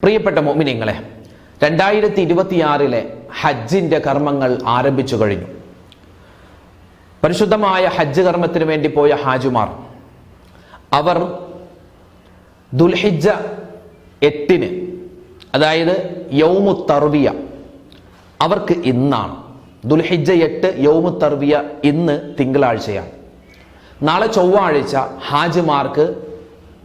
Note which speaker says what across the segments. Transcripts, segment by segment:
Speaker 1: പ്രിയപ്പെട്ട മുഅ്മിനീങ്ങളെ, 2026 ഹജ്ജിന്റെ കർമ്മങ്ങൾ ആരംഭിച്ചു കഴിഞ്ഞു. പരിശുദ്ധമായ ഹജ്ജ് കർമ്മത്തിന് വേണ്ടി പോയ ഹാജിമാർ അവർ ദുൽഹിജ്ജ 8 അതായത് യൗമു തർവിയ അവർക്ക് ഇന്നാണ്. ദുൽഹിജ്ജ 8 യൗമു തർവിയ ഇന്ന് തിങ്കളാഴ്ചയാണ്. നാളെ ചൊവ്വാഴ്ച ഹാജിമാർക്ക്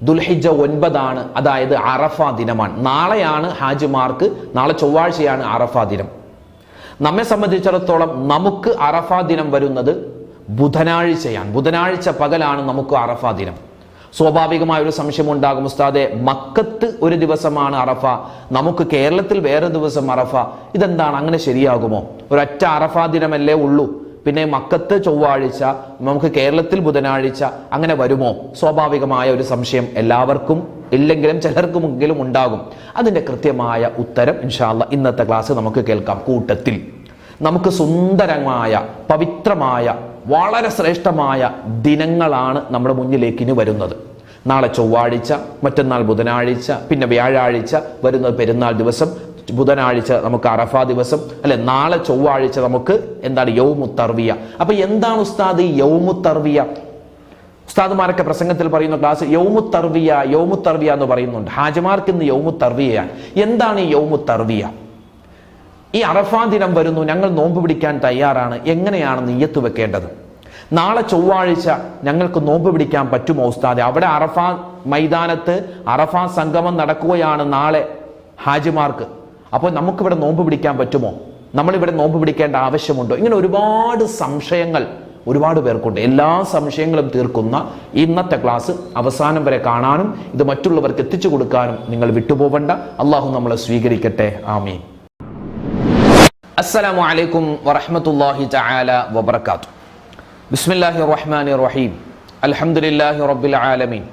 Speaker 1: ദുൽഹിജ്ജ 9 അതായത് അറഫ ദിനമാണ്. നാളെയാണ് ഹാജിമാർക്ക്, നാളെ ചൊവ്വാഴ്ചയാണ് അറഫ ദിനം. നമ്മെ സംബന്ധിച്ചിടത്തോളം നമുക്ക് അറഫ ദിനം വരുന്നത് ബുധനാഴ്ചയാണ്. ബുധനാഴ്ച പകലാണ് നമുക്ക് അറഫ ദിനം. സ്വാഭാവികമായ ഒരു സംശയം ഉണ്ടാകും, ഉസ്താദെ മക്കത്ത് ഒരു ദിവസമാണ് അറഫ, നമുക്ക് കേരളത്തിൽ വേറെ ദിവസം അറഫ, ഇതെന്താണ്, അങ്ങനെ ശരിയാകുമോ? ഒരൊറ്റ അറഫ ദിനമല്ലേ ഉള്ളൂ, പിന്നെ മക്കത്ത് ചൊവ്വാഴ്ച, നമുക്ക് കേരളത്തിൽ ബുധനാഴ്ച, അങ്ങനെ വരുമോ? സ്വാഭാവികമായ ഒരു സംശയം എല്ലാവർക്കും ഇല്ലെങ്കിലും ചിലർക്കുമെങ്കിലും ഉണ്ടാകും. അതിന്റെ കൃത്യമായ ഉത്തരം ഇൻഷാ അല്ലാഹ് ഇന്നത്തെ ക്ലാസ് നമുക്ക് കേൾക്കാം. കൂട്ടത്തിൽ നമുക്ക് സുന്ദരമായ പവിത്രമായ വളരെ ശ്രേഷ്ഠമായ ദിനങ്ങളാണ് നമ്മുടെ മുന്നിലേക്ക് ഇനി വരുന്നത്. നാളെ ചൊവ്വാഴ്ച, മറ്റന്നാൾ ബുധനാഴ്ച, പിന്നെ വ്യാഴാഴ്ച, വരുന്നത് പെരുന്നാൾ ദിവസം, ബുധനാഴ്ച നമുക്ക് അറഫ ദിവസം, അല്ലെ? നാളെ ചൊവ്വാഴ്ച നമുക്ക് എന്താണ്? യൗമു തർവിയ. അപ്പൊ എന്താണ് ഉസ്താദ് ഈ യൗമു തർവിയ? ഉസ്താദുമാരൊക്കെ പ്രസംഗത്തിൽ പറയുന്ന ക്ലാസ് യൗമു തർവിയ എന്ന് പറയുന്നുണ്ട്. ഹാജിമാർക്ക് ഇന്ന് യൗമു തർവിയയാണ്. എന്താണ് ഈ യൗമു തർവിയ? ഈ അറഫാ ദിനം വരുന്നു, ഞങ്ങൾ നോമ്പ് പിടിക്കാൻ തയ്യാറാണ്, എങ്ങനെയാണ് നിയ്യത്ത് വെക്കേണ്ടത്? നാളെ ചൊവ്വാഴ്ച ഞങ്ങൾക്ക് നോമ്പ് പിടിക്കാൻ പറ്റുമോ ഉസ്താദെ? അവിടെ അറഫാ മൈതാനത്ത് അറഫാ സംഗമം നടക്കുകയാണ് നാളെ ഹാജിമാർക്ക്. അപ്പോൾ നമുക്കിവിടെ നോമ്പ് പിടിക്കാൻ പറ്റുമോ? നമ്മളിവിടെ നോമ്പ് പിടിക്കേണ്ട ആവശ്യമുണ്ടോ? ഇങ്ങനെ ഒരുപാട് സംശയങ്ങൾ ഒരുപാട് പേർക്കുണ്ട്. എല്ലാ സംശയങ്ങളും തീർക്കുന്ന ഇന്നത്തെ ക്ലാസ് അവസാനം വരെ കാണാനും ഇത് മറ്റുള്ളവർക്ക് എത്തിച്ചു കൊടുക്കാനും നിങ്ങൾ വിട്ടുപോകണ്ട. അള്ളാഹു നമ്മളെ സ്വീകരിക്കട്ടെ. ആമീൻ. അസ്സലാമു അലൈക്കും വറഹ്മത്തുള്ളാഹി തആല വബറകാതുഹു. ബിസ്മില്ലാഹിർ റഹ്മാനിർ റഹീം. അൽഹംദുലില്ലാഹി റബ്ബിൽ ആലമീൻ.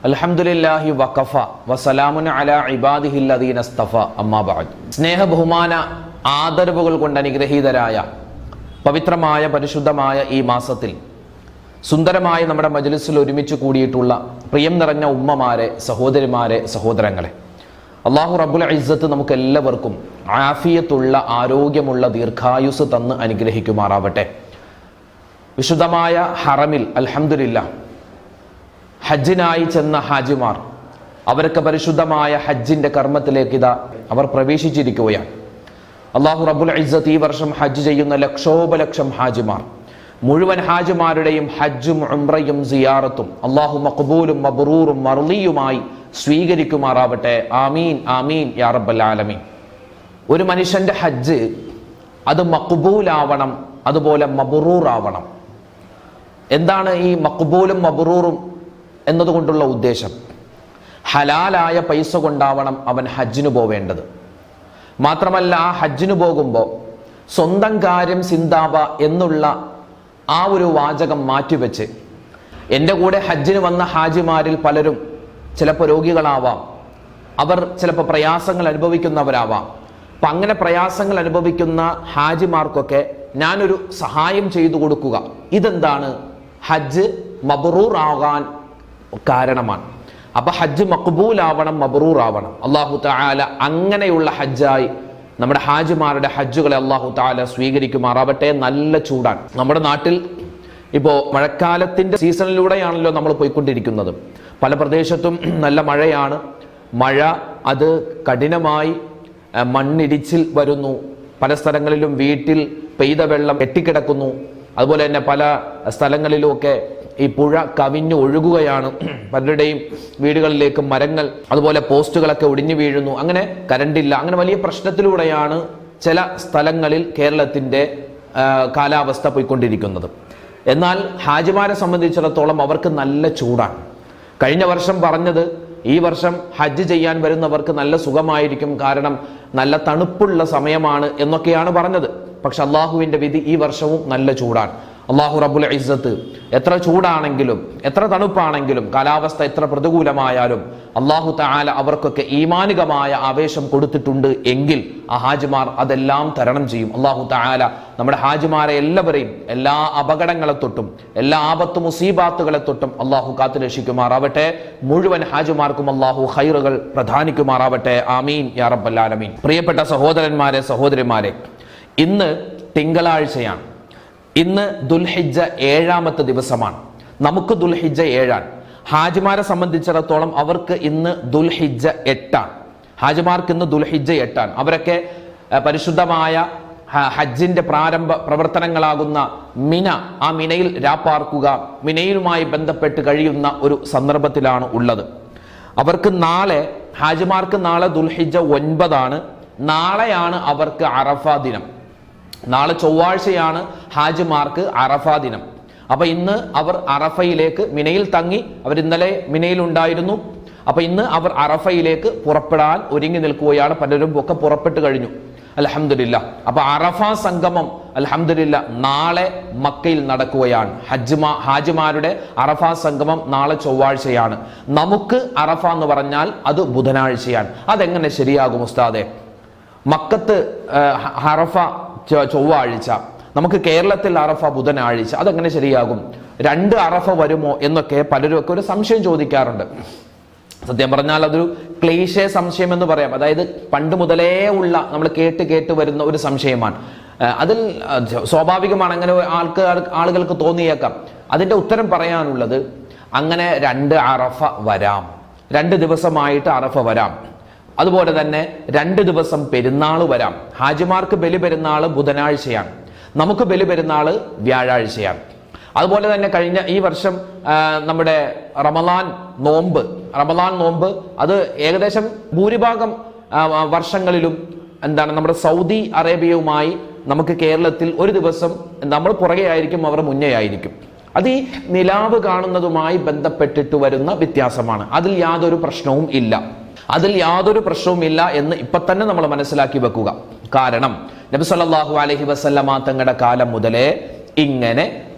Speaker 1: അൽഹംദുലില്ലാഹി വഖഫ വസലാമുൻ അലാ ഇബാദിഹില്ലദീന ഇസ്തഫ. അമ്മാ ബഅദ്. സ്നേഹ ബഹുമാന ആദരവുകൾ കൊണ്ട് അനുഗ്രഹീതരായ പവിത്രമായ പരിശുദ്ധമായ ഈ മാസത്തിൽ സുന്ദരമായ നമ്മുടെ മജ്ലിസിൽ ഒരുമിച്ച് കൂടിയിട്ടുള്ള പ്രിയം നിറഞ്ഞ ഉമ്മമാരെ, സഹോദരിമാരെ, സഹോദരങ്ങളെ, അള്ളാഹു റബ്ബുൽ ഇസ്സത്ത് നമുക്ക് എല്ലാവർക്കും ആഫിയത്തുള്ള ആരോഗ്യമുള്ള ദീർഘായുസ് തന്ന് അനുഗ്രഹിക്കുമാറാവട്ടെ. വിശുദ്ധമായ ഹറമിൽ അൽഹംദുലില്ലാഹ് ഹജ്ജിനായി ചെന്ന ഹാജിമാർ അവർക്ക് പരിശുദ്ധമായ ഹജ്ജിന്റെ കർമ്മത്തിലേക്ക് ഇതാ അവർ പ്രവേശിച്ചിരിക്കുകയാണ്. അള്ളാഹു റബ്ബുൽ ഇസ്സത്ത് ഈ വർഷം ഹജ്ജ് ചെയ്യുന്ന ലക്ഷോപലക്ഷം ഹാജിമാർ, മുഴുവൻ ഹാജിമാരുടെയും ഹജ്ജും ഉംറയും സിയാറത്തും അള്ളാഹു മഖ്ബൂലും മബ്റൂറും മർളിയുമായി സ്വീകരിക്കുമാറാവട്ടെ. ആമീൻ ആമീൻ യാ റബ്ബൽ ആലമീൻ. ഒരു മനുഷ്യന്റെ ഹജ്ജ് അത് മഖ്ബൂലാവണം, അതുപോലെ മബ്റൂറാവണം. എന്താണ് ഈ മഖ്ബൂലും മബ്റൂറും എന്നതുകൊണ്ടുള്ള ഉദ്ദേശം? ഹലാലായ പൈസ കൊണ്ടാവണം അവൻ ഹജ്ജിന് പോവേണ്ടത്. മാത്രമല്ല ആ ഹജ്ജിന് പോകുമ്പോൾ സ്വന്തം കാര്യം സിന്താബ എന്നുള്ള ആ ഒരു വാചകം മാറ്റിവെച്ച്, എൻ്റെ കൂടെ ഹജ്ജിന് വന്ന ഹാജിമാരിൽ പലരും ചിലപ്പോൾ രോഗികളാവാം, അവർ ചിലപ്പോൾ പ്രയാസങ്ങൾ അനുഭവിക്കുന്നവരാവാം. അപ്പം അങ്ങനെ പ്രയാസങ്ങൾ അനുഭവിക്കുന്ന ഹാജിമാർക്കൊക്കെ ഞാനൊരു സഹായം ചെയ്തു കൊടുക്കുക, ഇതെന്താണ്? ഹജ്ജ് മബ്റൂർ ആകാൻ കാരണമാണ്. അപ്പൊ ഹജ്ജ് മഖ്ബൂലാവണം, മബ്റൂർ ആവണം. അല്ലാഹു തആല അങ്ങനെയുള്ള ഹജ്ജായി നമ്മുടെ ഹാജിമാരുടെ ഹജ്ജുകളെ അല്ലാഹു തആല സ്വീകരിക്കുമാറാവട്ടെ. നല്ല ചൂടാണ് നമ്മുടെ നാട്ടിൽ. ഇപ്പോൾ മഴക്കാലത്തിന്റെ സീസണിലൂടെയാണല്ലോ നമ്മൾ പോയിക്കൊണ്ടിരിക്കുന്നത്. പല പ്രദേശത്തും നല്ല മഴയാണ്. മഴ അത് കഠിനമായി മണ്ണിടിച്ചിൽ വരുന്നു. പല സ്ഥലങ്ങളിലും വീട്ടിൽ പെയ്ത വെള്ളം കെട്ടിക്കിടക്കുന്നു. അതുപോലെ തന്നെ പല സ്ഥലങ്ങളിലുമൊക്കെ ഈ പുഴ കവിഞ്ഞു ഒഴുകുകയാണ്. പലരുടെയും വീടുകളിലേക്ക് മരങ്ങൾ, അതുപോലെ പോസ്റ്റുകളൊക്കെ ഒടിഞ്ഞു വീഴുന്നു. അങ്ങനെ കരണ്ടില്ല. അങ്ങനെ വലിയ പ്രശ്നത്തിലൂടെയാണ് ചില സ്ഥലങ്ങളിൽ കേരളത്തിന്റെ കാലാവസ്ഥ പോയിക്കൊണ്ടിരിക്കുന്നത്. എന്നാൽ ഹാജിമാരെ സംബന്ധിച്ചിടത്തോളം അവർക്ക് നല്ല ചൂടാണ്. കഴിഞ്ഞ വർഷം പറഞ്ഞത് ഈ വർഷം ഹജ്ജ് ചെയ്യാൻ വരുന്നവർക്ക് നല്ല സുഖമായിരിക്കും, കാരണം നല്ല തണുപ്പുള്ള സമയമാണ് എന്നൊക്കെയാണ് പറഞ്ഞത്. പക്ഷെ അള്ളാഹുവിന്റെ വിധി ഈ വർഷവും നല്ല ചൂടാണ്. അള്ളാഹു റബ്ബുൽ ഇസ്സത്ത് എത്ര ചൂടാണെങ്കിലും എത്ര തണുപ്പാണെങ്കിലും കാലാവസ്ഥ എത്ര പ്രതികൂലമായാലും അള്ളാഹു തആല അവർക്കൊക്കെ ഈമാനികമായ ആവേശം കൊടുത്തിട്ടുണ്ട് എങ്കിൽ ആ ഹാജിമാർ അതെല്ലാം തരണം ചെയ്യും. അള്ളാഹു തആല നമ്മുടെ ഹാജിമാരെ എല്ലാവരെയും എല്ലാ അപകടങ്ങളെ തൊട്ടും എല്ലാ ആപത്ത് മുസീബാത്തുകളെ തൊട്ടും അള്ളാഹു കാത്തു രക്ഷിക്കുമാറാവട്ടെ. മുഴുവൻ ഹാജിമാർക്കും അള്ളാഹു ഖൈറുകൾ പ്രദാനിക്കുമാറാവട്ടെ. ആമീൻ യാ റബ്ബൽ ആലമീൻ. പ്രിയപ്പെട്ട സഹോദരന്മാരെ, സഹോദരിമാരെ, ഇന്ന് തിങ്കളാഴ്ചയാണ്. ഇന്ന് ദുൽഹിജ്ജ 7ാമത്തെ ദിവസമാണ്. നമുക്ക് ദുൽഹിജ്ജ 7 ഹാജിമാരെ സംബന്ധിച്ചിടത്തോളം അവർക്ക് ഇന്ന് ദുൽഹിജ്ജ 8. ഹാജിമാർക്ക് ഇന്ന് ദുൽഹിജ്ജ 8. അവരൊക്കെ പരിശുദ്ധമായ ഹജ്ജിന്റെ പ്രാരംഭ പ്രവർത്തനങ്ങളാകുന്ന മിന, ആ മിനയിൽ രാപ്പാർക്കുക, മിനയിലുമായി ബന്ധപ്പെട്ട് കഴിയുന്ന ഒരു സന്ദർഭത്തിലാണ് ഉള്ളത്. അവർക്ക് നാളെ, ഹാജിമാർക്ക് നാളെ ദുൽഹിജ്ജ 9. നാളെയാണ് അവർക്ക് അറഫ ദിനം. നാളെ ചൊവ്വാഴ്ചയാണ് ഹാജിമാർക്ക് അറഫ ദിനം. അപ്പൊ ഇന്ന് അവർ അറഫയിലേക്ക്, മിനയിൽ തങ്ങി, അവർ ഇന്നലെ മിനയിൽ ഉണ്ടായിരുന്നു. അപ്പൊ ഇന്ന് അവർ അറഫയിലേക്ക് പുറപ്പെടാൻ ഒരുങ്ങി നിൽക്കുകയാണ്. പലരും ഒക്കെ പുറപ്പെട്ടു കഴിഞ്ഞു, അൽഹംദുലില്ലാ. അപ്പൊ അറഫ സംഗമം അൽഹംദുലില്ലാ നാളെ മക്കയിൽ നടക്കുകയാണ്. ഹാജിമാരുടെ അറഫ സംഗമം നാളെ ചൊവ്വാഴ്ചയാണ്. നമുക്ക് അറഫ എന്ന് പറഞ്ഞാൽ അത് ബുധനാഴ്ചയാണ്. അതെങ്ങനെ ശരിയാകും ഉസ്താദെ? മക്കത്ത് അറഫ ചൊവ്വാഴ്ച, നമുക്ക് കേരളത്തിൽ അറഫ ബുധനാഴ്ച, അതെങ്ങനെ ശരിയാകും? 2 അറഫ വരുമോ എന്നൊക്കെ പലരും ഒക്കെ ഒരു സംശയം ചോദിക്കാറുണ്ട്. സത്യം പറഞ്ഞാൽ അതൊരു ക്ലീശേ സംശയം എന്ന് പറയാം. അതായത് പണ്ട് മുതലേ ഉള്ള, നമ്മൾ കേട്ട് വരുന്ന ഒരു സംശയമാണ്. അതിൽ സ്വാഭാവികമാണ് അങ്ങനെ ആളുകൾക്ക് തോന്നിയേക്കാം. അതിന്റെ ഉത്തരം പറയാനുള്ളത്, അങ്ങനെ 2 അറഫ വരാം, 2 ദിവസമായിട്ട് അറഫ വരാം. അതുപോലെ തന്നെ 2 ദിവസം പെരുന്നാൾ വരാം. ഹാജിമാർക്ക് ബലി പെരുന്നാൾ ബുധനാഴ്ചയാണ്, നമുക്ക് ബലി പെരുന്നാൾ വ്യാഴാഴ്ചയാണ്. അതുപോലെ തന്നെ കഴിഞ്ഞ ഈ വർഷം നമ്മുടെ റമദാൻ നോമ്പ് അത് ഏകദേശം ഭൂരിഭാഗം വർഷങ്ങളിലും നമ്മുടെ സൗദി അറേബ്യയുമായി നമുക്ക് കേരളത്തിൽ ഒരു ദിവസം നമ്മൾ പുറകെ ആയിരിക്കും, അവർ മുന്നേ ആയിരിക്കും. അത് ഈ നിലാവ് കാണുന്നതുമായി ബന്ധപ്പെട്ടിട്ട് വരുന്ന വ്യത്യാസമാണ്. അതിൽ യാതൊരു പ്രശ്നവും ഇല്ല എന്ന് ഇപ്പൊ തന്നെ നമ്മൾ മനസ്സിലാക്കി വെക്കുക. കാരണം നബി സല്ലല്ലാഹു അലൈഹി വസല്ലമ തങ്ങളുടെ കാലം മുതലേ ഇങ്ങനെ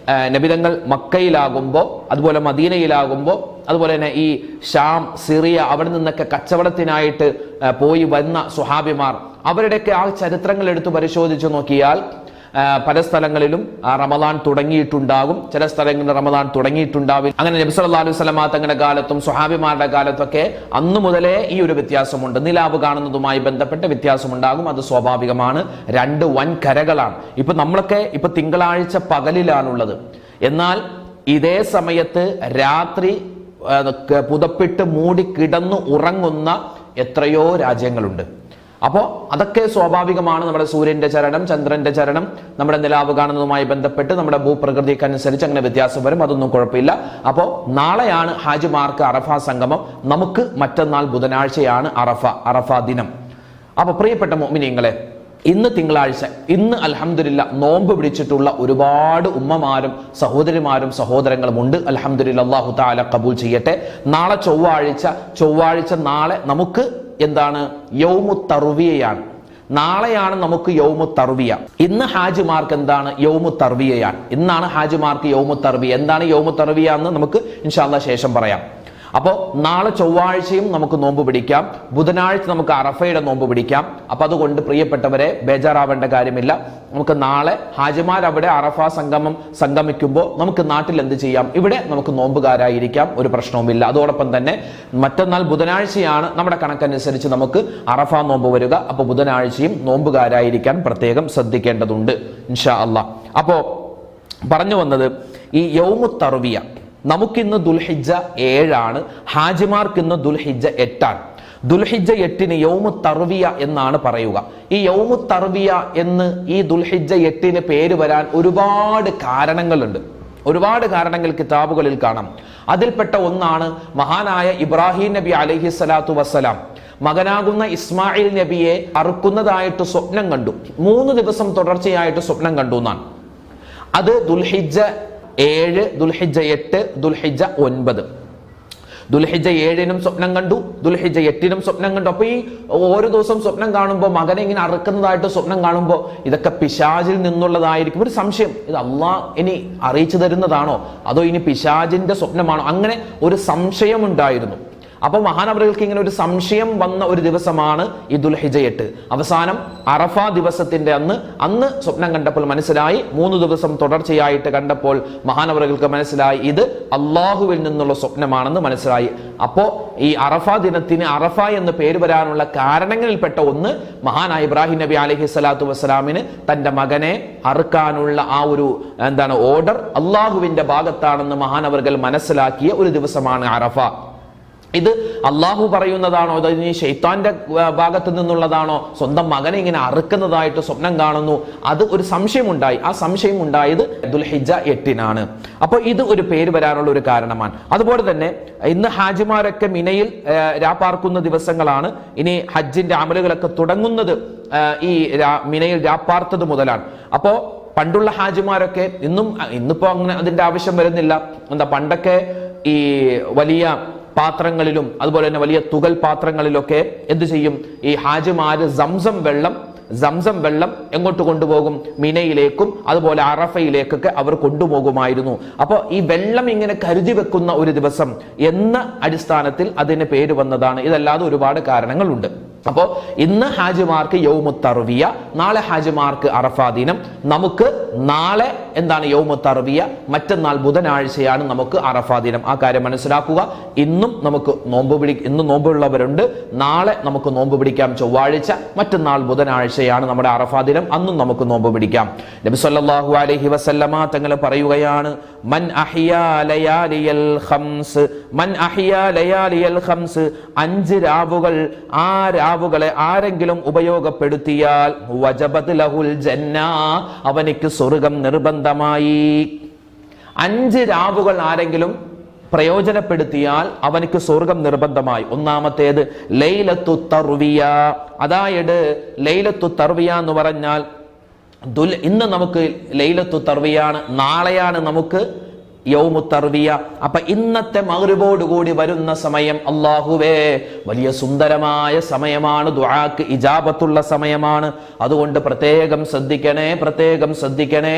Speaker 1: നബിതങ്ങൾ മക്കയിലാകുമ്പോൾ, അതുപോലെ മദീനയിലാകുമ്പോൾ, അതുപോലെ തന്നെ ഈ ഷാം, സിറിയ, അവിടെ നിന്നൊക്കെ കച്ചവടത്തിനായിട്ട് പോയി വന്ന സുഹാബിമാർ, അവരുടെയൊക്കെ ആ ചരിത്രങ്ങൾ എടുത്ത് പരിശോധിച്ച് നോക്കിയാൽ പല സ്ഥലങ്ങളിലും റമദാൻ തുടങ്ങിയിട്ടുണ്ടാകും, ചില സ്ഥലങ്ങളിൽ റമദാൻ തുടങ്ങിയിട്ടുണ്ടാവില്ല. അങ്ങനെ നബി സല്ലല്ലാഹു അലൈഹി വസല്ലമ തങ്ങളുടെ കാലത്തും സുഹാബിമാരുടെ കാലത്തൊക്കെ അന്നു മുതലേ ഈ ഒരു വ്യത്യാസമുണ്ട്. നിലാവ് കാണുന്നതുമായി ബന്ധപ്പെട്ട വ്യത്യാസമുണ്ടാകും. അത് സ്വാഭാവികമാണ്. 2 വൻ കരകളാണ്. ഇപ്പൊ നമ്മളൊക്കെ ഇപ്പൊ തിങ്കളാഴ്ച പകലിലാണുള്ളത്. എന്നാൽ ഇതേ സമയത്ത് രാത്രി പുതപ്പിട്ട് മൂടി കിടന്നു ഉറങ്ങുന്ന എത്രയോ രാജ്യങ്ങളുണ്ട്. അപ്പോൾ അതൊക്കെ സ്വാഭാവികമാണ്. നമ്മുടെ സൂര്യന്റെ ചലനം, ചന്ദ്രന്റെ ചലനം, നമ്മുടെ നിലാവ് കാണുന്നതുമായി ബന്ധപ്പെട്ട് നമ്മുടെ ഭൂപ്രകൃതിക്കനുസരിച്ച് അങ്ങനെ വ്യത്യാസം വരും. അതൊന്നും കുഴപ്പമില്ല. അപ്പോൾ നാളെയാണ് ഹാജിമാർക്ക് അറഫ സംഗമം, നമുക്ക് മറ്റന്നാൾ ബുധനാഴ്ചയാണ് അറഫ ദിനം. അപ്പൊ പ്രിയപ്പെട്ട മുഅ്മിനീങ്ങളെ, ഇന്ന് തിങ്കളാഴ്ച, ഇന്ന് അൽഹംദുലില്ലാ നോമ്പ് പിടിച്ചിട്ടുള്ള ഒരുപാട് ഉമ്മമാരും സഹോദരിമാരും സഹോദരങ്ങളും ഉണ്ട്. അൽഹംദുലില്ലാ, അല്ലാഹു തആല ഖബൂൽ ചെയ്യട്ടെ. നാളെ ചൊവ്വാഴ്ച നാളെ നമുക്ക് എന്താണ്? യൗമു തർവിയയാണ്. നാളെയാണ് നമുക്ക് യൗമു തർവിയ. ഇന്ന് ഹാജിമാർക്ക് എന്താണ്? യൗമു തർവിയയാണ്. ഇന്നാണ് ഹാജിമാർക്ക് യൗമു തർവിയ. എന്താണ് യൗമു തർവിയ എന്ന് നമുക്ക് ഇൻഷാ അല്ലാഹ് ശേഷം പറയാം. അപ്പോൾ നാളെ ചൊവ്വാഴ്ചയും നമുക്ക് നോമ്പ് പിടിക്കാം, ബുധനാഴ്ച നമുക്ക് അറഫയുടെ നോമ്പ് പിടിക്കാം. അപ്പൊ അതുകൊണ്ട് പ്രിയപ്പെട്ടവരെ ബേജാറാവേണ്ട കാര്യമില്ല. നമുക്ക് നാളെ ഹാജിമാർ അവിടെ അറഫ സംഗമിക്കുമ്പോൾ നമുക്ക് നാട്ടിൽ എന്ത് ചെയ്യാം? ഇവിടെ നമുക്ക് നോമ്പുകാരായിരിക്കാം, ഒരു പ്രശ്നവുമില്ല. അതോടൊപ്പം തന്നെ മറ്റന്നാൾ ബുധനാഴ്ചയാണ് നമ്മുടെ കണക്കനുസരിച്ച് നമുക്ക് അറഫ നോമ്പ് വരിക. അപ്പൊ ബുധനാഴ്ചയും നോമ്പുകാരായിരിക്കാൻ പ്രത്യേകം ശ്രദ്ധിക്കേണ്ടതുണ്ട് ഇൻഷാ അല്ലാഹ്. അപ്പോ പറഞ്ഞു വന്നത്, ഈ യൗമു തർവിയ നമുക്കിന്ന് ദുൽഹിജ്ജ 7, ഹാജിമാർക്ക് ഇന്ന് ദുൽഹിജ്ജ 8. ദുൽഹിജ്ജ 8 യൗമു തർവിയ എന്നാണ് പറയുക. ഈ യൗമു തർവിയ എന്ന് ഈ ദുൽഹിജ്ജ 8 പേര് വരാൻ ഒരുപാട് കാരണങ്ങളുണ്ട്. ഒരുപാട് കാരണങ്ങൾ കിതാബുകളിൽ കാണാം. അതിൽപ്പെട്ട ഒന്നാണ് മഹാനായ ഇബ്രാഹിം നബി അലൈഹി സ്വലാത്തു വസ്സലാം മകനാകുന്ന ഇസ്മായിൽ നബിയെ അറുക്കുന്നതായിട്ട് സ്വപ്നം കണ്ടു. 3 ദിവസം തുടർച്ചയായിട്ട് സ്വപ്നം കണ്ടു എന്നാണ്. അത് ദുൽഹിജ്ജ 7, ദുൽഹിജ്ജ 8, ദുൽഹിജ്ജ 9. ദുൽഹിജ്ജ 7-നും സ്വപ്നം കണ്ടു, ദുൽഹിജ്ജ 8-നും സ്വപ്നം കണ്ടു. അപ്പൊ ഈ ഓരോ ദിവസം സ്വപ്നം കാണുമ്പോൾ മകനെ ഇങ്ങനെ അറുക്കുന്നതായിട്ട് സ്വപ്നം കാണുമ്പോൾ ഇതൊക്കെ പിശാചിൽ നിന്നുള്ളതായിരിക്കും. ഒരു സംശയം, ഇത് അള്ളാഹ് ഇനി അറിയിച്ചു തരുന്നതാണോ അതോ ഇനി പിശാചിന്റെ സ്വപ്നമാണോ? അങ്ങനെ ഒരു സംശയം ഉണ്ടായിരുന്നു. അപ്പൊ മഹാനവറുകൾക്ക് ഇങ്ങനെ ഒരു സംശയം വന്ന ഒരു ദിവസമാണ് ഈ ദുൽഹിജ്ജ 8. അവസാനം അറഫ ദിവസത്തിന്റെ അന്ന് സ്വപ്നം കണ്ടപ്പോൾ മനസ്സിലായി. 3 ദിവസം തുടർച്ചയായിട്ട് കണ്ടപ്പോൾ മഹാനവറുകൾക്ക് മനസ്സിലായി ഇത് അള്ളാഹുവിൽ നിന്നുള്ള സ്വപ്നമാണെന്ന് മനസ്സിലായി. അപ്പോ ഈ അറഫ ദിനത്തിന് അറഫ എന്ന് പേര് വരാനുള്ള കാരണങ്ങളിൽപ്പെട്ട ഒന്ന്, മഹാനായ ഇബ്രാഹിം നബി അലൈഹി സ്വലാത്തു വസ്സലാമിന് തന്റെ മകനെ അറുക്കാനുള്ള ആ ഒരു ഓർഡർ അള്ളാഹുവിന്റെ ഭാഗത്താണെന്ന് മഹാനവറുകൾ മനസ്സിലാക്കിയ ഒരു ദിവസമാണ് അറഫ. ഇത് അള്ളാഹു പറയുന്നതാണോ അതോ ഇനി ശൈത്താന്റെ ഭാഗത്ത് നിന്നുള്ളതാണോ? സ്വന്തം മകനെ ഇങ്ങനെ അറുക്കുന്നതായിട്ട് സ്വപ്നം കാണുന്നു. അത് ഒരു സംശയമുണ്ടായി. ആ സംശയം ഉണ്ടായത് ദുൽഹിജ്ജ 8-നാണ്. അപ്പൊ ഇത് ഒരു പേര് വരാനുള്ള ഒരു കാരണമാണ്. അതുപോലെ തന്നെ ഇന്ന് ഹാജിമാരൊക്കെ മിനയിൽ രാപ്പാർക്കുന്ന ദിവസങ്ങളാണ്. ഇനി ഹജ്ജിന്റെ അമലുകളൊക്കെ തുടങ്ങുന്നത് ഈ മിനയിൽ രാപ്പാർത്തത് മുതലാണ്. അപ്പോ പണ്ടുള്ള ഹാജിമാരൊക്കെ ഇന്നിപ്പോ അങ്ങനെ അതിന്റെ ആവശ്യം വരുന്നില്ല. പണ്ടൊക്കെ ഈ വലിയ പാത്രങ്ങളിലും അതുപോലെ തന്നെ വലിയ തുകൽ പാത്രങ്ങളിലൊക്കെ എന്ത് ചെയ്യും? ഈ ഹാജിമാര് സംസം വെള്ളം എങ്ങോട്ട് കൊണ്ടുപോകും? മിനയിലേക്കും അതുപോലെ അറഫയിലേക്കൊക്കെ അവർ കൊണ്ടുപോകുമായിരുന്നു. അപ്പൊ ഈ വെള്ളം ഇങ്ങനെ കരുതി വെക്കുന്ന ഒരു ദിവസം എന്ന അടിസ്ഥാനത്തിൽ അതിന് പേര് വന്നതാണ്. ഇതല്ലാതെ ഒരുപാട് കാരണങ്ങളുണ്ട്. അപ്പോ ഇന്ന് ഹാജിമാർക്ക് യൗമു തർവിയ, നാളെ ഹാജിമാർക്ക് അറഫാ ദിനം. നമുക്ക് നാളെ യൗമു തർവിയ, മറ്റന്നാൾ ബുധനാഴ്ചയാണ് നമുക്ക് അറഫാ ദിനം. ആ കാര്യം മനസ്സിലാക്കുക. ഇന്നും നമുക്ക് ഇന്ന് നോമ്പുള്ളവരുണ്ട്. നാളെ നമുക്ക് നോമ്പ് പിടിക്കാം ചൊവ്വാഴ്ച, മറ്റന്നാൾ ബുധനാഴ്ചയാണ് നമ്മുടെ അറഫാ ദിനം. അന്നും നമുക്ക് നോമ്പ് പിടിക്കാം. നബി സല്ലല്ലാഹു അലൈഹി വസല്ലമ തങ്ങൾ പറയുകയാണ്, മൻ അഹ്യാ ലയാലിയൽ ഖംസ്, മൻ അഹ്യാ ലയാലിയൽ ഖംസ്, 5 രാവുകൾ, ആ രാവുകളെ ആരെങ്കിലും ഉപയോഗപ്പെടുത്തിയാൽ വജബത് ലഹുൽ ജന്ന, അവനിക്ക് സ്വർഗ്ഗം നിർബന്ധമായി. 5 രാവുകൾ ആരെങ്കിലും പ്രയോജനപ്പെടുത്തിയാൽ അവനിക്ക് സ്വർഗ്ഗം നിർബന്ധമായി. ഒന്നാമത്തേത് ലൈലത്തു തർവിയ. അതായത് ലൈലത്തു തർവിയ എന്ന് പറഞ്ഞാൽ ഇന്ന് നമുക്ക് ലൈലത്തു തർവിയാണ്, നാളെയാണ് നമുക്ക് യൗമു തർവിയ. അപ്പൊ ഇന്നത്തെ മഗ്രിബോടുകൂടി വരുന്ന സമയം അല്ലാഹുവേ വലിയ സുന്ദരമായ സമയമാണ്, ദുആക്ക് ഇജാബത്തുള്ള സമയമാണ്. അതുകൊണ്ട് പ്രത്യേകം ശ്രദ്ധിക്കണേ.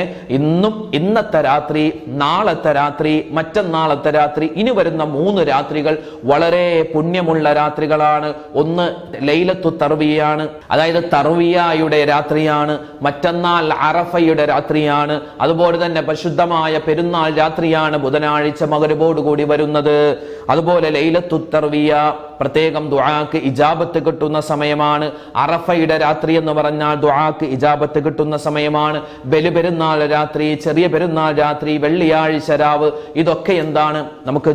Speaker 1: ഇന്നത്തെ രാത്രി, നാളത്തെ രാത്രി, മറ്റന്നാളത്തെ രാത്രി, ഇനി വരുന്ന 3 രാത്രികൾ വളരെ പുണ്യമുള്ള രാത്രികളാണ്. ഒന്ന് ലൈലത്തു തർവിയാണ്, അതായത് തർവിയയുടെ രാത്രിയാണ്. മറ്റന്നാൾ അറഫയുടെ രാത്രിയാണ്. അതുപോലെ തന്നെ പരിശുദ്ധമായ പെരുന്നാൾ രാത്രിയാണ് ബുധനാഴ്ച മഗ്രിബോടുകൂടി വരുന്നത്. അതുപോലെ ലൈലത്തു തർവിയ പ്രത്യേകം ദുആക്ക് ഇജാബത്ത് കിട്ടുന്ന സമയമാണ്. അറഫയുടെ രാത്രി എന്ന് പറഞ്ഞാൽ ദുആക്ക് ഇജാബത്ത് കിട്ടുന്ന സമയമാണ്. ബലിപെരുന്നാൾ രാത്രി, ചെറിയ പെരുന്നാൾ രാത്രി, വെള്ളിയാഴ്ച രാവ്, ഇതൊക്കെ നമുക്ക്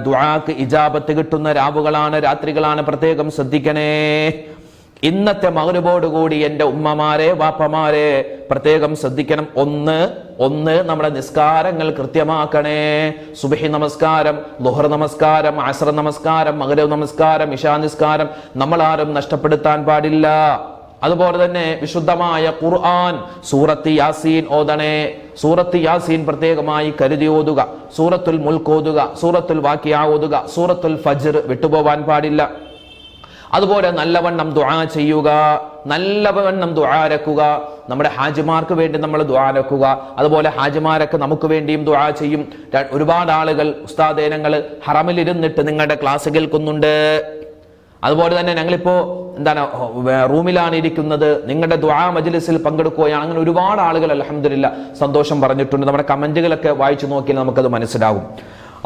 Speaker 1: ദുആക്ക് ഇജാബത്ത് കിട്ടുന്ന രാവുകളാണ്, രാത്രികളാണ്. പ്രത്യേകം ശ്രദ്ധിക്കണേ. ഇന്നത്തെ മഗ്രിബോടുകൂടി എൻ്റെ ഉമ്മമാരെ, വാപ്പമാരെ പ്രത്യേകം ശ്രദ്ധിക്കണം. ഒന്ന് നമ്മുടെ നിസ്കാരങ്ങൾ കൃത്യമാക്കണേ. സുബ്ഹി നമസ്കാരം, ളുഹർ നമസ്കാരം, അസ്ർ നമസ്കാരം, മഗ്രിബ് നമസ്കാരം, ഇശാ നിസ്കാരം നമ്മളാരും നഷ്ടപ്പെടുത്താൻ പാടില്ല. അതുപോലെ തന്നെ വിശുദ്ധമായ ഖുർആൻ സൂറത്ത് യാസീൻ ഓതണേ. സൂറത്ത് യാസീൻ പ്രത്യേകമായി കരുതി ഓതുക. സൂറത്തുൽ മുൽക്ക് ഓതുക, സൂറത്തുൽ വാഖിഅ ഓതുക, സൂറത്തുൽ ഫജ്ർ വിട്ടുപോവാൻ പാടില്ല. അതുപോലെ നല്ലവണ്ണം ദുആ ചെയ്യുക, നല്ലവണ്ണം ദുആരക്കുക. നമ്മുടെ ഹാജിമാർക്ക് വേണ്ടി നമ്മൾ ദുആരക്കുക. അതുപോലെ ഹാജിമാരൊക്കെ നമുക്ക് വേണ്ടിയും ദുആ ചെയ്യും. ഒരുപാട് ആളുകൾ ഉസ്താദേ ഞങ്ങൾ ഹറമിൽ ഇരുന്നിട്ട് നിങ്ങളുടെ ക്ലാസ് കേൾക്കുന്നുണ്ട്, അതുപോലെ തന്നെ ഞങ്ങളിപ്പോ റൂമിലാണ് ഇരിക്കുന്നത്, നിങ്ങളുടെ ദുആ മജ്ലിസിൽ പങ്കെടുക്കുകയാണ്. അങ്ങനെ ഒരുപാട് ആളുകൾ അൽഹംദുലില്ലാഹ് സന്തോഷം പറഞ്ഞിട്ടുണ്ട്. നമ്മുടെ കമന്റുകളൊക്കെ വായിച്ചു നോക്കിയാൽ നമുക്കത് മനസ്സിലാകും.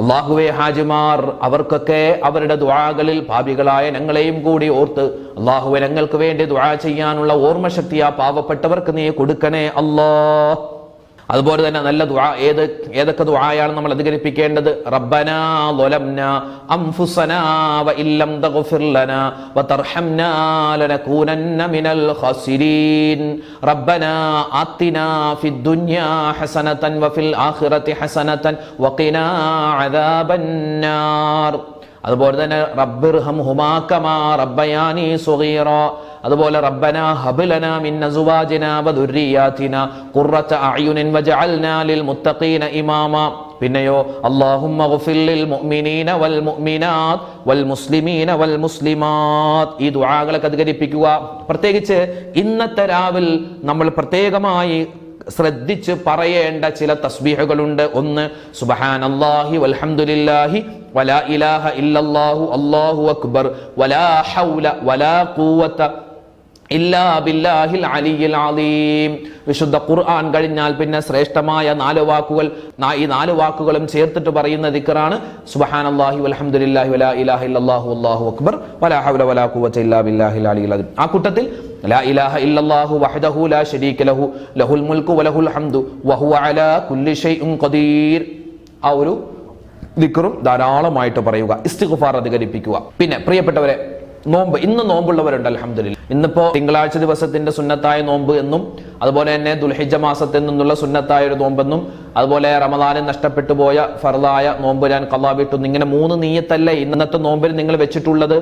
Speaker 1: അല്ലാഹുവേ, ഹാജിമാർ അവർക്കൊക്കെ അവരുടെ ദുആകളിൽ പാപികളായ ഞങ്ങളെയും കൂടി ഓർത്ത് അല്ലാഹുവേ ഞങ്ങൾക്ക് വേണ്ടി ദുആ ചെയ്യാനുള്ള ഓർമ്മശക്തി ആ പാവപ്പെട്ടവർക്ക് നീ കൊടുക്കണേ അല്ലാഹ്. അതുപോലെ തന്നെ നല്ല ദുആ ഏതൊക്കെ ദുആയാണ് നമ്മൾ അധികരിപ്പിക്കേണ്ടത്? റബ്ബനാ ളലംനാ അൻഫുസനാ വഇല്ലം തഗ്ഫിർ ലനാ വതർഹംനാ ലനകൂനന്ന മിനൽ ഖാസിരീൻ. റബ്ബനാ ആതിനാ ഫിദ് ദുനിയാ ഹസനതൻ വഫിൽ ആഖിറതി ഹസനതൻ വഖിനാ അദാബന്നാർ. അതുപോലെ തന്നെ റബ്ബിർഹംഹുമാ കമാ റബ്ബയാനി സ്വഗീറാ. അതുപോലെ റബ്ബനാ ഹബ് ലനാ മിൻ അസ്വാജിനാ വദുർരിയാതിനാ ഖുർറത അഅ്യുനിൻ വജഅൽനാ ലിൽ മുത്തഖീന ഇമാമാ. പിന്നെയോ അല്ലാഹുമ്മ ഗഫിർ ലിൽ മുഅ്മിനീന വൽ മുഅ്മിനാത്ത് വൽ മുസ്ലിമീന വൽ മുസ്ലിമാത്ത്. ഈ ദുആകളൊക്കെ അധികരിപ്പിക്കുക. പ്രത്യേകിച്ച് ഇന്നത്തെ രാവിൽ നമ്മൾ പ്രത്യേകമായി ശ്രദ്ധിച്ച് പറയേണ്ട ചില തസ്ബീഹുകളുണ്ട്. ഒന്ന്, സുബ്ഹാനല്ലാഹി വൽഹംദുലില്ലാഹി വലാ ഇലാഹ ഇല്ലല്ലാഹു അല്ലാഹു അക്ബർ വലാ ഹൗല വലാ ഖുവത ഇല്ലാ ബില്ലാഹിൽ അലിയിൽ അലീം. വിശുദ്ധ ഖുർആൻ കഴിഞ്ഞാൽ പിന്നെ ശ്രേഷ്ഠമായ 4 വാക്കുകൾ, ഈ 4 വാക്കുകളും ചേർത്തിട്ട് പറയുന്ന ദിക്റാണ് സുബ്ഹാനല്ലാഹി വൽഹംദുലില്ലാഹി വലാ ഇലാഹ ഇല്ലല്ലാഹു അല്ലാഹു അക്ബർ വലാ ഹൗല വലാ ഖുവത ഇല്ലാ ബില്ലാഹിൽ അലിയിൽ അലീം. ആ കൂട്ടത്തിൽ ലാ ഇലാഹ ഇല്ലല്ലാഹു വഹ്ദഹു ലാ ശരീക ലഹു ലഹുൽ മുൽക്കു വലഹുൽ ഹംദു വഹുവ അലാ കുല്ലി ഷൈഇൻ ഖദീർ. ആ ഒരു ദിക്റും ധാരാളമായിട്ട് പറയുക, ഇസ്തിഗ്ഫാർ അധികരിപ്പിക്കുക. പിന്നെ പ്രിയപ്പെട്ടവരെ, നോമ്പ്, ഇന്ന് നോമ്പുള്ളവരുണ്ട് അൽഹംദുലില്ലാഹ്. ഇന്നിപ്പോ തിങ്കളാഴ്ച ദിവസത്തിന്റെ സുന്നത്തായ നോമ്പ് എന്നും അതുപോലെ തന്നെ ദുൽഹിജ്ജ മാസത്തിൽ നിന്നുള്ള സുന്നത്തായ ഒരു നോമ്പെന്നും അതുപോലെ റമദാനിൽ നഷ്ടപ്പെട്ടു പോയ ഫർദായ നോമ്പ് ഞാൻ ഖളാ വിട്ടു, ഇങ്ങനെ 3 നിയ്യത്തല്ലേ ഇന്നത്തെ നോമ്പിൽ നിങ്ങൾ വെച്ചിട്ടുള്ളത്?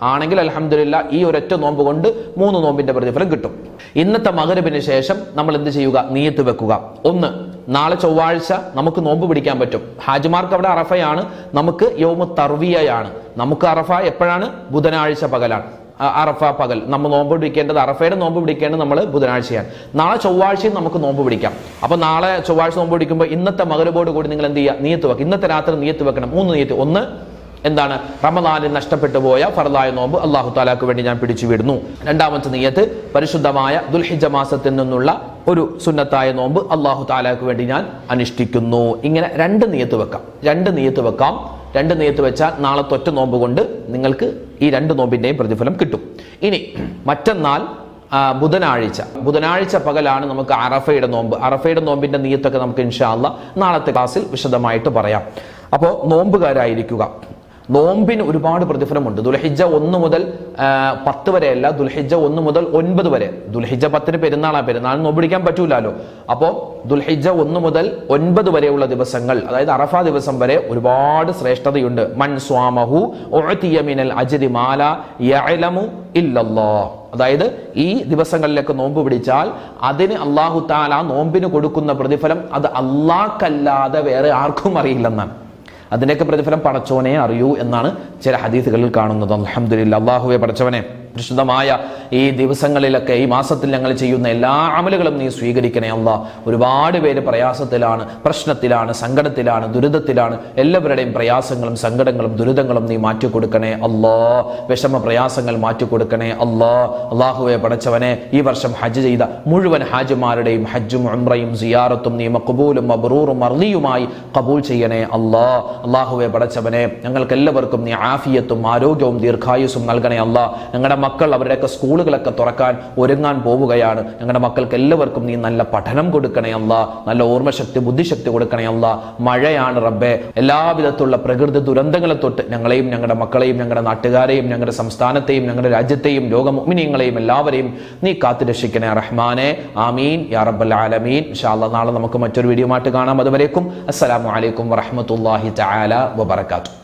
Speaker 1: ആണെങ്കിൽ അൽഹംദുലില്ലാഹ് ഈ ഒരൊറ്റ നോമ്പ് കൊണ്ട് 3 നോമ്പിന്റെ പ്രതിഫലം കിട്ടും. ഇന്നത്തെ മഗ്‌രിബിന് ശേഷം നമ്മൾ എന്ത് ചെയ്യുക? നിയ്യത്ത് വെക്കുക. ഒന്ന്, നാളെ ചൊവ്വാഴ്ച നമുക്ക് നോമ്പ് പിടിക്കാൻ പറ്റും. ഹാജിമാർക്ക് അവിടെ അറഫയാണ്, നമുക്ക് യൗമു തർവിയയാണ്. നമുക്ക് അറഫ എപ്പോഴാണ്? ബുധനാഴ്ച പകലാണ്. അറഫ പകൽ നമ്മൾ നോമ്പ് പിടിക്കേണ്ടത്, അറഫയുടെ നോമ്പ് പിടിക്കേണ്ടത് നമ്മൾ ബുധനാഴ്ചയാണ്. നാളെ ചൊവ്വാഴ്ചയും നമുക്ക് നോമ്പ് പിടിക്കാം. അപ്പൊ നാളെ ചൊവ്വാഴ്ച നോമ്പ് പിടിക്കുമ്പോൾ ഇന്നത്തെ മഗ്‌രിബോട് കൂടി നിങ്ങൾ എന്ത് ചെയ്യുക? നിയ്യത്ത് വെക്കുക. ഇന്നത്തെ രാത്രി നിയ്യത്ത് വെക്കണം. 3 നിയ്യത്ത്. ഒന്ന്, എന്താണ്? റമദാനിൽ നഷ്ടപ്പെട്ടു പോയ ഫർദായ നോമ്പ് അല്ലാഹു തആലാക്ക് വേണ്ടി ഞാൻ പിടിച്ചു വിടുന്നു. രണ്ടാമത്തെ നിയ്യത്ത്, പരിശുദ്ധമായ ദുൽഹിജ്ജ മാസത്തിൽ നിന്നുള്ള ഒരു സുന്നത്തായ നോമ്പ് അല്ലാഹു തആലാക്ക് വേണ്ടി ഞാൻ അനുഷ്ഠിക്കുന്നു. ഇങ്ങനെ 2 നിയ്യത്ത് വെക്കാം. 2 നിയ്യത്ത് വെക്കാം. 2 നിയ്യത്ത് വെച്ചാൽ നാളത്തെ ഒറ്റ നോമ്പ് കൊണ്ട് നിങ്ങൾക്ക് ഈ 2 നോമ്പിന്റെയും പ്രതിഫലം കിട്ടും. ഇനി മറ്റന്നാൾ ബുധനാഴ്ച പകലാണ് നമുക്ക് അറഫയുടെ നോമ്പ്. അറഫയുടെ നോമ്പിന്റെ നിയ്യത്തൊക്കെ നമുക്ക് ഇൻഷാ അല്ലാഹ് നാളത്തെ ക്ലാസ്സിൽ വിശദമായിട്ട് പറയാം. അപ്പോൾ നോമ്പുകാരായിരിക്കുക. നോമ്പിന് ഒരുപാട് പ്രതിഫലമുണ്ട്. ദുൽഹിജ്ജ 1 മുതൽ 10 വരെയല്ല, ദുൽഹിജ്ജ 1 മുതൽ 9 വരെ. ദുൽഹിജ്ജ 10 പെരുന്നാളാണ്, പെരുന്നാളിന് നോമ്പ് പിടിക്കാൻ പറ്റൂലല്ലോ. അപ്പോൾ ദുൽഹിജ്ജ 1 മുതൽ 9 വരെയുള്ള ദിവസങ്ങൾ, അതായത് അറഫ ദിവസം വരെ ഒരുപാട് ശ്രേഷ്ഠതയുണ്ട്. മൻ സ്വാമഹു ഉഅതിയ മിനൽ അജ്രി മാല യഅലമു ഇല്ലല്ലാഹ്. അതായത് ഈ ദിവസങ്ങളിലൊക്കെ നോമ്പ് പിടിച്ചാൽ അതിന് അല്ലാഹു തആല നോമ്പിന് കൊടുക്കുന്ന പ്രതിഫലം അത് അല്ലാഹ്ക്കല്ലാതെ വേറെ ആർക്കും അറിയില്ലെന്നാണ്. അതിൻ്റെയൊക്കെ പ്രതിഫലം പടച്ചോനെ അറിയൂ എന്നാണ് ചില ഹദീസുകളിൽ കാണുന്നത്. അൽഹംദുലില്ലാഹ്. അല്ലാഹുവേ പടച്ചവനെ, പരിശുദ്ധമായ ഈ ദിവസങ്ങളിലൊക്കെ ഈ മാസത്തിൽ ഞങ്ങൾ ചെയ്യുന്ന എല്ലാ അമലുകളും നീ സ്വീകരിക്കണേ അല്ലാഹ്. ഒരുപാട് പേര് പ്രയാസത്തിലാണ്, പ്രശ്നത്തിലാണ്, സങ്കടത്തിലാണ്, ദുരിതത്തിലാണ്. എല്ലാവരുടെയും പ്രയാസങ്ങളും സങ്കടങ്ങളും ദുരിതങ്ങളും നീ മാറ്റിക്കൊടുക്കണേ അല്ലാഹ്. വിഷമ പ്രയാസങ്ങൾ മാറ്റിക്കൊടുക്കണേ അല്ലാഹ്. അല്ലാഹുവേ പടച്ചവനെ, ഈ വർഷം ഹജ്ജ് ചെയ്ത മുഴുവൻ ഹാജിമാരുടെയും ഹജ്ജും ഉംറയും സിയാറത്തും നീ മഖ്ബൂലും മബ്റൂറും മർദിയുമായി ഖബൂൽ ചെയ്യണേ അല്ലാഹ്. അല്ലാഹുവേ പടച്ചവനെ, ഞങ്ങൾക്ക് എല്ലാവർക്കും നീ ആഫിയത്തും ആരോഗ്യവും ദീർഘായുസ്സും നൽകണേ അല്ലാഹ്. ഞങ്ങളുടെ മക്കൾ അവരുടെയൊക്കെ സ്കൂളുകളൊക്കെ തുറക്കാൻ ഒരുങ്ങാൻ പോവുകയാണ്. ഞങ്ങളുടെ മക്കൾക്ക് എല്ലാവർക്കും നീ നല്ല പഠനം കൊടുക്കണേ അല്ലാ, നല്ല ഓർമ്മശക്തി ബുദ്ധിശക്തി കൊടുക്കണേ അല്ലാ. മഴയാണ് റബ്ബേ, എല്ലാവിധത്തിലുള്ള പ്രകൃതി ദുരന്തങ്ങളെ തൊട്ട് ഞങ്ങളെയും ഞങ്ങളുടെ മക്കളെയും ഞങ്ങളുടെ നാട്ടുകാരെയും ഞങ്ങളുടെ സംസ്ഥാനത്തെയും ഞങ്ങളുടെ രാജ്യത്തെയും ലോക മുഅ്മിനീങ്ങളെയും എല്ലാവരെയും നീ കാത്തുരക്ഷിക്കണേ റഹ്മാനെ. ആമീൻ യാ റബ്ബൽ ആലമീൻ. ഇൻഷാ അല്ലാഹ് നാളെ നമുക്ക് മറ്റൊരു വീഡിയോ ആയിട്ട് കാണാം. അതുവരേക്കും അസ്സലാമു അലൈക്കും വറഹ്മത്തുള്ളാഹി തആല വബറകാതുഹു.